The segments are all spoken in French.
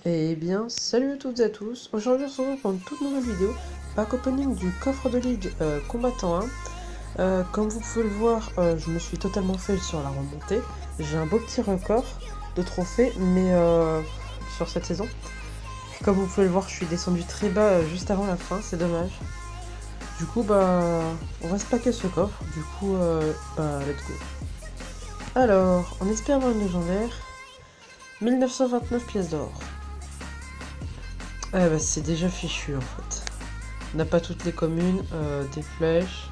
Eh bien, salut à toutes et à tous. Aujourd'hui, on se retrouve pour une toute nouvelle vidéo, pack opening du coffre de ligue combattant 1. Comme vous pouvez le voir, je me suis totalement fail sur la remontée. J'ai un beau petit record de trophées, mais sur cette saison. Et comme vous pouvez le voir, je suis descendu très bas juste avant la fin, c'est dommage. Du coup, on va se packer ce coffre. Du coup, let's go. Alors, on espère avoir une légendaire. 1929 pièces d'or. Ah bah c'est déjà fichu en fait. On n'a pas toutes les communes, des flèches.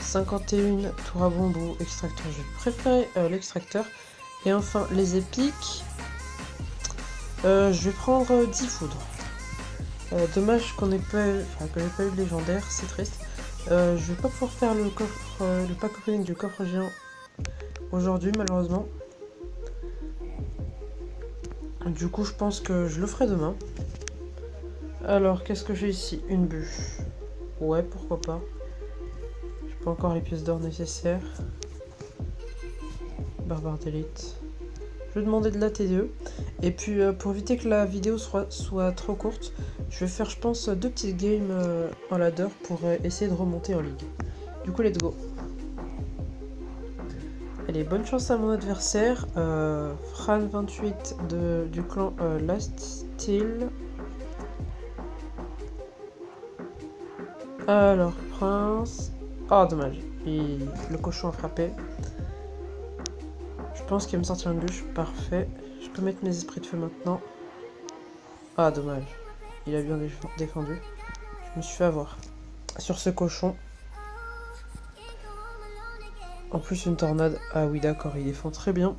51 tour à bambou, extracteur. Je vais préférer l'extracteur. Et enfin les épiques. Je vais prendre 10 foudres. Dommage qu'on ait pas, que j'ai pas eu de légendaire, c'est triste. Je vais pas pouvoir faire le coffre, le pack opening du coffre géant aujourd'hui malheureusement. Du coup je pense que je le ferai demain. Alors qu'est-ce que j'ai ici? Une bûche. Ouais, pourquoi pas. J'ai pas encore les pièces d'or nécessaires. Barbare d'élite. Je vais demander de la TDE. Et puis pour éviter que la vidéo soit trop courte, je vais faire je pense 2 petites games en ladder pour essayer de remonter en ligue. Du coup let's go. Allez, bonne chance à mon adversaire. Fran28 du clan Last Steel. Alors, Prince. Oh dommage, le cochon a frappé. Je pense qu'il va me sortir une bûche, parfait. Je peux mettre mes esprits de feu maintenant. Ah dommage, il a bien défendu. Je me suis fait avoir sur ce cochon. En plus une tornade, ah oui d'accord, il défend très bien.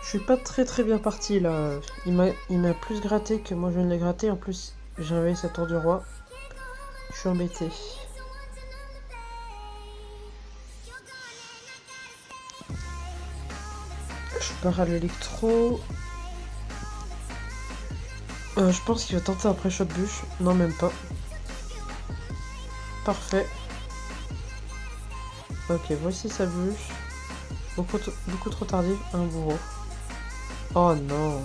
Je suis pas très bien parti là. Il m'a plus gratté que moi je ne l'ai gratté. En plus j'ai réveillé sa tour du roi. Je suis embêté. Je pars à l'électro. Je pense qu'il va tenter un pré-shot bûche. Non, même pas. Parfait. Ok, voici sa bûche. Beaucoup trop tardif. Un bourreau. Oh non.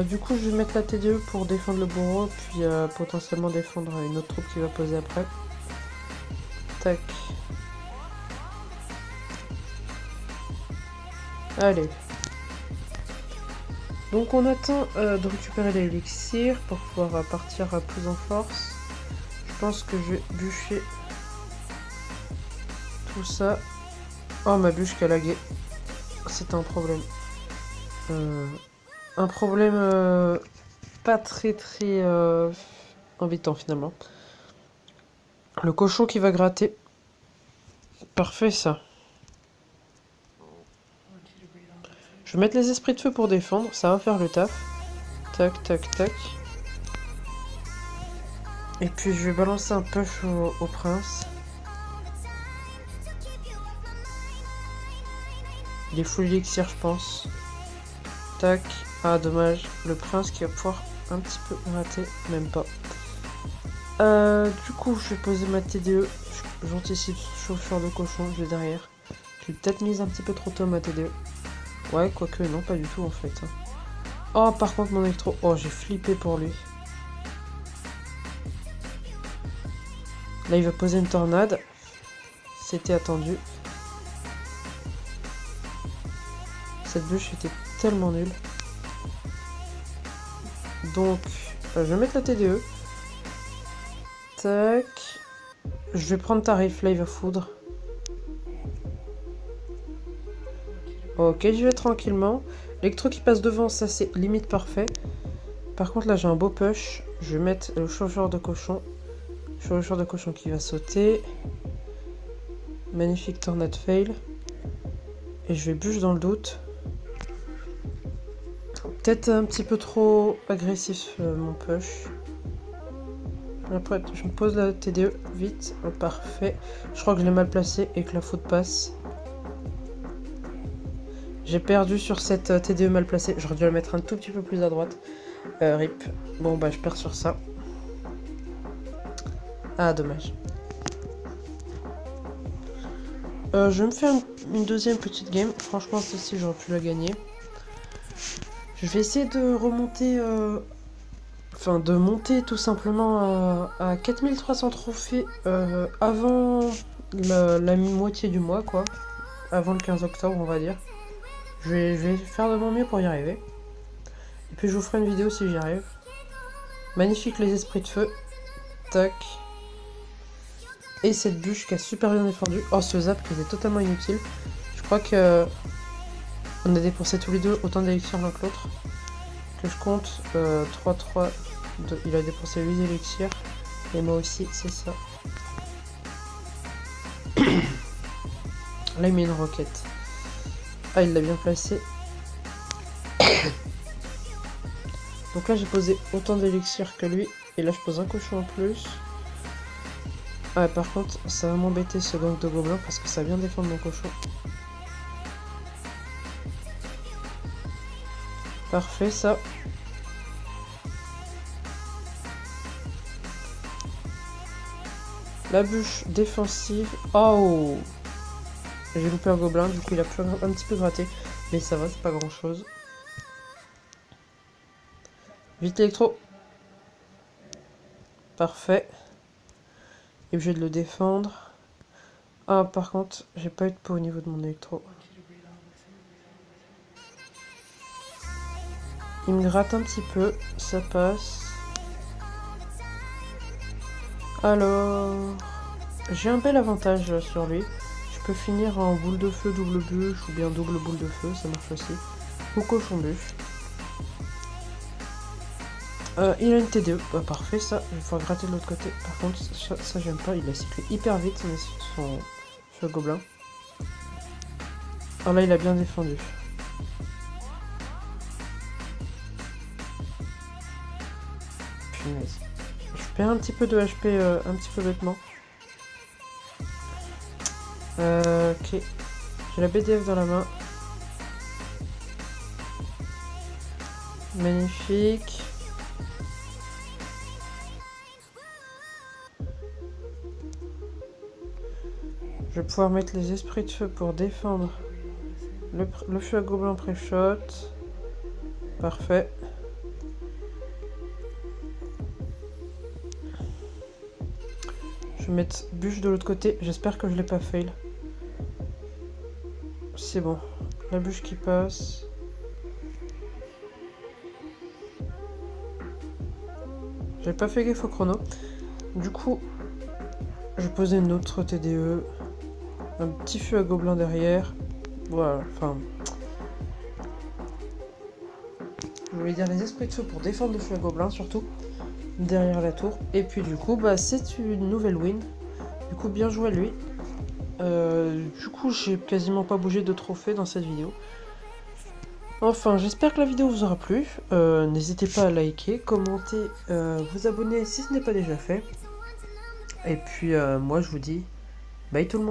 Du coup, je vais mettre la TDE pour défendre le bourreau. Puis potentiellement défendre une autre troupe qui va poser après. Tac. Allez. Donc on attend de récupérer l'élixir pour pouvoir partir plus en force. Je pense que je vais bûcher tout ça. Oh, ma bûche qui a lagué. C'est un problème. Un problème pas très embêtant finalement. Le cochon qui va gratter. Parfait ça. Je vais mettre les esprits de feu pour défendre, ça va faire le taf. Tac, tac, tac. Et puis je vais balancer un push au prince. Il est full elixir je pense. Tac. Ah dommage. Le prince qui va pouvoir un petit peu gratter. Même pas. Du coup je vais poser ma TDE. J'anticipe chauffeur de cochon, je vais derrière. Je l'ai peut-être mise un petit peu trop tôt ma TDE. Ouais, quoique non, pas du tout en fait. Oh, par contre, mon électro. Oh, j'ai flippé pour lui. Là, il va poser une tornade. C'était attendu. Cette bûche était tellement nulle. Donc, je vais mettre la TDE. Tac. Je vais prendre tarif. Là, il va foudre. Ok, j'y vais tranquillement. L'électro qui passe devant, ça c'est limite parfait. Par contre, là, j'ai un beau push. Je vais mettre le chauffeur de cochon. Chauffeur de cochon qui va sauter. Magnifique tornade fail. Et je vais bûche dans le doute. Peut-être un petit peu trop agressif mon push. Après, je me pose la TDE vite. Oh, parfait. Je crois que je l'ai mal placé et que la faute passe. J'ai perdu sur cette TDE mal placée. J'aurais dû la mettre un tout petit peu plus à droite. RIP. Bon, bah, je perds sur ça. Ah, dommage. Je vais me faire une deuxième petite game. Franchement, celle-ci, j'aurais pu la gagner. Je vais essayer de remonter... Enfin, de monter tout simplement à 4300 trophées avant la moitié du mois, quoi. Avant le 15 octobre, on va dire. Je vais faire de mon mieux pour y arriver. Et puis je vous ferai une vidéo si j'y arrive. Magnifique les esprits de feu. Tac. Et cette bûche qui a super bien défendu. Oh, ce zap qui était totalement inutile. Je crois que on a dépensé tous les deux autant d'élixirs l'un que l'autre. Que je compte 3, 3, 2. Il a dépensé 8 élixirs. Et moi aussi, c'est ça. Là, il met une roquette. Ah, il l'a bien placé. Donc là, j'ai posé autant d'élixirs que lui. Et là, je pose un cochon en plus. Ah, par contre, ça va m'embêter ce gang de gobelins parce que ça vient défendre mon cochon. Parfait, ça. La bûche défensive. Oh! J'ai loupé un gobelin, du coup il a pu un petit peu gratté. Mais ça va, c'est pas grand chose. Vite électro. Parfait. Et obligé de le défendre. Ah, par contre, j'ai pas eu de peau au niveau de mon électro. Il me gratte un petit peu, ça passe. Alors, j'ai un bel avantage sur lui. Je peux finir en boule de feu, double bûche ou bien double boule de feu, ça marche aussi. Ou cochon bûche. Il a une TDE, bah, parfait ça, il faut gratter de l'autre côté. Par contre, ça j'aime pas, il a cyclé hyper vite son gobelin. Alors là, il a bien défendu. Punaise. Je perds un petit peu de HP, un petit peu bêtement. Ok. J'ai la BDF dans la main. Magnifique. Je vais pouvoir mettre les esprits de feu pour défendre le feu à gobelin pré-shot. Parfait. Je vais mettre bûche de l'autre côté. J'espère que je l'ai pas fail. C'est bon. La bûche qui passe. J'avais pas fait gaffe au chrono. Du coup, je vais poser une autre TDE. Un petit feu à gobelin derrière. Voilà, enfin... Je voulais dire les esprits de feu pour défendre le feu à gobelin, surtout. Derrière la tour. Et puis du coup, bah c'est une nouvelle win. Du coup, bien joué à lui. Du coup, j'ai quasiment pas bougé de trophée dans cette vidéo. Enfin, j'espère que la vidéo vous aura plu. N'hésitez pas à liker, commenter, vous abonner si ce n'est pas déjà fait. Et puis, moi, je vous dis bye tout le monde.